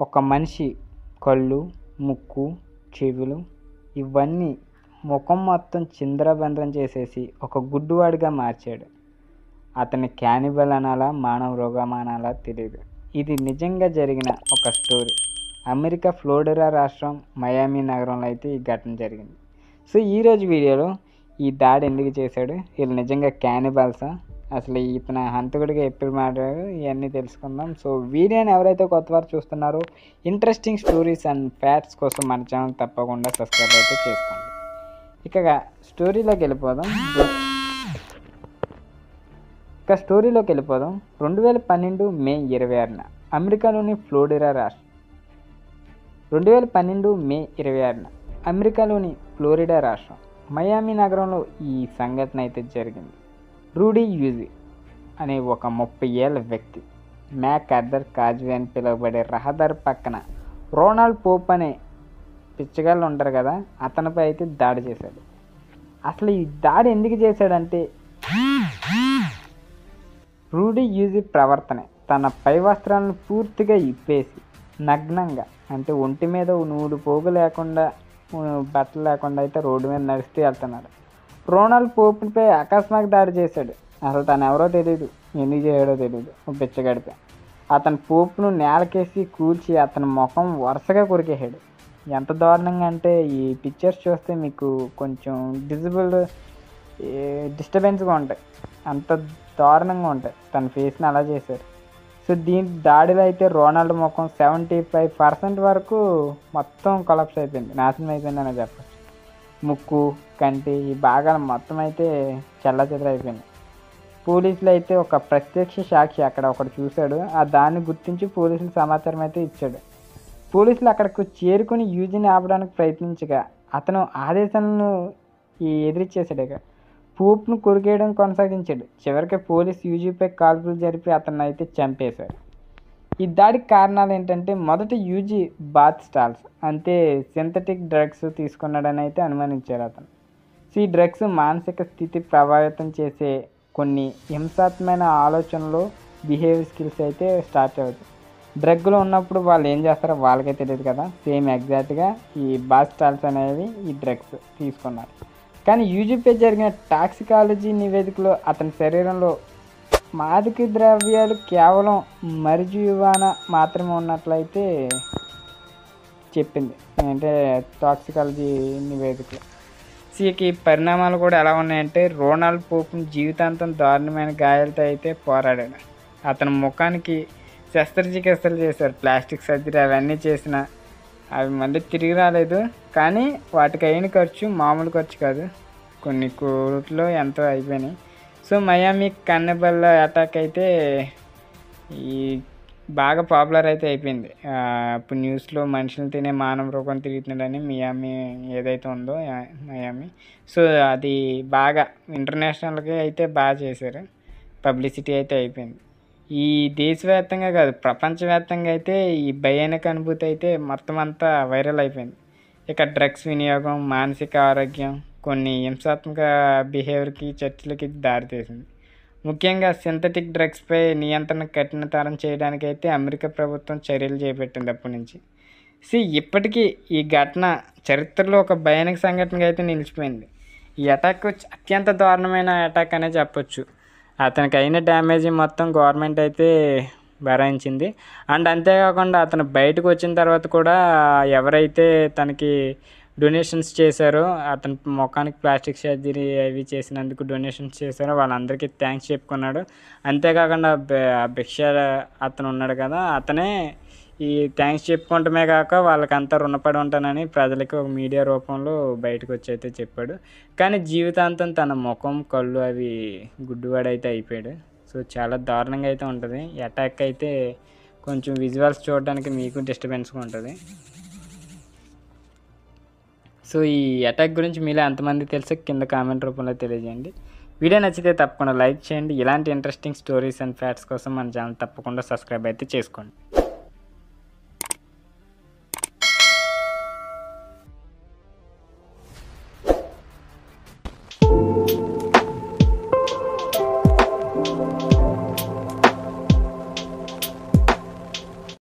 ఒక మనిషి కళ్ళు, ముక్కు, చెవులు ఇవన్నీ ముఖం మొత్తం చిందరబందరం చేసేసి ఒక గుడ్డివాడిగా మార్చాడు. అతన్ని క్యానిబల్ అనాలా, మానవ రోగం అనాలా తెలియదు. ఇది నిజంగా జరిగిన ఒక స్టోరీ. అమెరికా ఫ్లోరిడా రాష్ట్రం మయామి నగరంలో అయితే ఈ ఘటన జరిగింది. సో ఈరోజు వీడియోలో ఈ దాడి ఎందుకు చేశాడు, వీళ్ళు నిజంగా క్యానిబల్సా, అసలు ఇతను హంతకుడిగా ఎప్పుడు మాట్లాడారు, ఇవన్నీ తెలుసుకుందాం. సో వీడియోని ఎవరైతే కొత్త వారు చూస్తున్నారో ఇంట్రెస్టింగ్ స్టోరీస్ అండ్ ఫ్యాక్ట్స్ కోసం మన ఛానల్ తప్పకుండా సబ్స్క్రైబ్ అయితే చేసుకోండి. ఇక స్టోరీలోకి వెళ్ళిపోదాం. 2012 మే 26న అమెరికాలోని ఫ్లోరిడా రాష్ట్రం 2012 మే 26న అమెరికాలోని ఫ్లోరిడా రాష్ట్రం మయామి నగరంలో ఈ సంఘటన అయితే జరిగింది. రూడీ యూజీ అనే ఒక 30 ఏళ్ల వ్యక్తి మ్యాక్ ఆర్థర్ కాజ్వే అని పిలువబడే రహదారి పక్కన రోనాల్డ్ పోప్ అనే పిచ్చగాళ్ళు ఉంటారు కదా, అతనిపై అయితే దాడి చేశాడు. అసలు ఈ దాడి ఎందుకు చేశాడంటే, రూడీ యూజీ ప్రవర్తనే తన పై వస్త్రాలను పూర్తిగా ఇప్పేసి నగ్నంగా, అంటే ఒంటి మీద నూలు పోగు లేకుండా, బట్టలు లేకుండా అయితే రోడ్డు మీద నడుస్తూ వెళ్తున్నాడు. రోనాల్డ్ పోపుపై అకస్మాత్ దాడి చేశాడు. అసలు తను ఎవరో తెలియదు, ఎందుకు చేయడో తెలియదు. పిచ్చగడిపై అతను పోపును నేలకేసి కూల్చి అతని ముఖం వరుసగా కొరికేసాడు. ఎంత దారుణంగా అంటే ఈ పిక్చర్స్ చూస్తే మీకు కొంచెం డిస్టర్బెన్స్గా ఉంటాయి, అంత దారుణంగా ఉంటాయి. తన ఫేస్ని అలా చేశారు. సో దీని దాడిలో అయితే రోనాల్డ్ ముఖం 75% వరకు మొత్తం కొలాప్స్ అయిపోయింది, నాశనం అయిపోయింది అని చెప్పచ్చు. ముక్కు, కంటి ఈ భాగాలు మొత్తం అయితే చెల్లాచెదరు అయిపోయింది. పోలీసులు అయితే ఒక ప్రత్యక్ష సాక్షి అక్కడ ఒకటి చూశాడు, ఆ దాన్ని గుర్తించి పోలీసులు సమాచారం అయితే ఇచ్చాడు. పోలీసులు అక్కడికి చేరుకుని యూజీని ఆపడానికి ప్రయత్నించగా అతను ఆదేశాలను ఎదిరిచ్చేసాడు. ఇక పోప్ను కొరికేయడం కొనసాగించాడు. చివరికి పోలీసు యూజీపై కాల్పులు జరిపి అతన్ని అయితే చంపేశారు. ఈ దాడికి కారణాలు ఏంటంటే, మొదట యూజీ బాత్ స్టాల్స్ అంటే సింథటిక్ డ్రగ్స్ తీసుకున్నాడని అయితే అనుమానించారు అతను. ఈ డ్రగ్స్ మానసిక స్థితి ప్రభావితం చేసే కొన్ని హింసాత్మకమైన ఆలోచనలు, బిహేవియర్ స్కిల్స్ అయితే స్టార్ట్ అవుతాయి. డ్రగ్లో ఉన్నప్పుడు వాళ్ళు ఏం చేస్తారో వాళ్ళకే తెలియదు కదా, సేమ్ ఎగ్జాక్ట్గా ఈ బాత్ స్టాల్స్ అనేవి ఈ డ్రగ్స్ తీసుకున్నారు. కానీ యూజీపై జరిగిన టాక్సికాలజీ నివేదికలో అతని శరీరంలో మాదక ద్రవ్యాలు కేవలం మరిజువానా మాత్రమే ఉన్నట్లయితే చెప్పింది, అంటే టాక్సికాలజీ నివేదికలో. ఈ పరిణామాలు కూడా ఎలా ఉన్నాయంటే, రోనాల్డ్ పోప్ని జీవితాంతం దారుణమైన గాయాలతో అయితే పోరాడాడు. అతని ముఖానికి శస్త్రచికిత్సలు చేశారు, ప్లాస్టిక్ సర్జరీ అవన్నీ చేసిన అవి మళ్ళీ తిరిగి రాలేదు. కానీ వాటికి అయిన ఖర్చు మామూలు ఖర్చు కాదు, కొన్ని కోట్లు ఎంతో అయిపోయినాయి. సో మయామి క్యానిబల్ అటాక్ అయితే ఈ బాగా పాపులర్ అయితే అయిపోయింది. ఇప్పుడు న్యూస్లో మనుషులు తినే మానవ రూపం తిరుగుతున్నాడని మియామి ఏదైతే ఉందో మయామి, సో అది బాగా ఇంటర్నేషనల్గా అయితే బాగా చేశారు, పబ్లిసిటీ అయితే అయిపోయింది. ఈ దేశవ్యాప్తంగా కాదు, ప్రపంచవ్యాప్తంగా అయితే ఈ భయానక అనుభూతి అయితే మొత్తం అంతా వైరల్ అయిపోయింది. ఇక డ్రగ్స్ వినియోగం, మానసిక ఆరోగ్యం, కొన్ని హింసాత్మక బిహేవియర్కి, చర్చలకి దారితీసింది. ముఖ్యంగా సింథటిక్ డ్రగ్స్పై నియంత్రణ కఠినతరం చేయడానికైతే అమెరికా ప్రభుత్వం చర్యలు చేపట్టింది అప్పటి నుంచి. ఇప్పటికీ ఈ ఘటన చరిత్రలో ఒక భయానక సంఘటనగా అయితే నిలిచిపోయింది. ఈ అటాక్ అత్యంత దారుణమైన అటాక్ అనే చెప్పొచ్చు. అతనికి అయిన డ్యామేజ్ మొత్తం గవర్నమెంట్ అయితే భరించింది. అండ్ అంతేకాకుండా అతను బయటకు వచ్చిన తర్వాత కూడా ఎవరైతే తనకి డొనేషన్స్ చేశారో, అతని ముఖానికి ప్లాస్టిక్ సర్జరీ అవి చేసినందుకు డొనేషన్స్ చేశారో వాళ్ళందరికీ థ్యాంక్స్ చెప్పుకున్నాడు. అంతేకాకుండా భిక్ష అతను ఉన్నాడు కదా, అతనే ఈ థ్యాంక్స్ చెప్పుకోవటమే కాక వాళ్ళకంతా రుణపడి ఉంటానని ప్రజలకి ఒక మీడియా రూపంలో బయటకు వచ్చి అయితే చెప్పాడు. కానీ జీవితాంతం తన ముఖం, కళ్ళు అవి గుడ్డివాడైతే అయిపోయాడు. సో చాలా దారుణంగా అయితే ఉంటుంది ఈ అటాక్ అయితే. కొంచెం విజువల్స్ చూడడానికి మీకు డిస్టర్బెన్స్గా ఉంటుంది. సో ఈ అటాక్ గురించి మీలో ఎంతమంది తెలుసో కింద కామెంట్ రూపంలో తెలియజేయండి. వీడియో నచ్చితే తప్పకుండా లైక్ చేయండి. ఇలాంటి ఇంట్రెస్టింగ్ స్టోరీస్ అండ్ ఫ్యాక్ట్స్ కోసం మన ఛానల్ తప్పకుండా సబ్స్క్రైబ్ అయితే చేసుకోండి.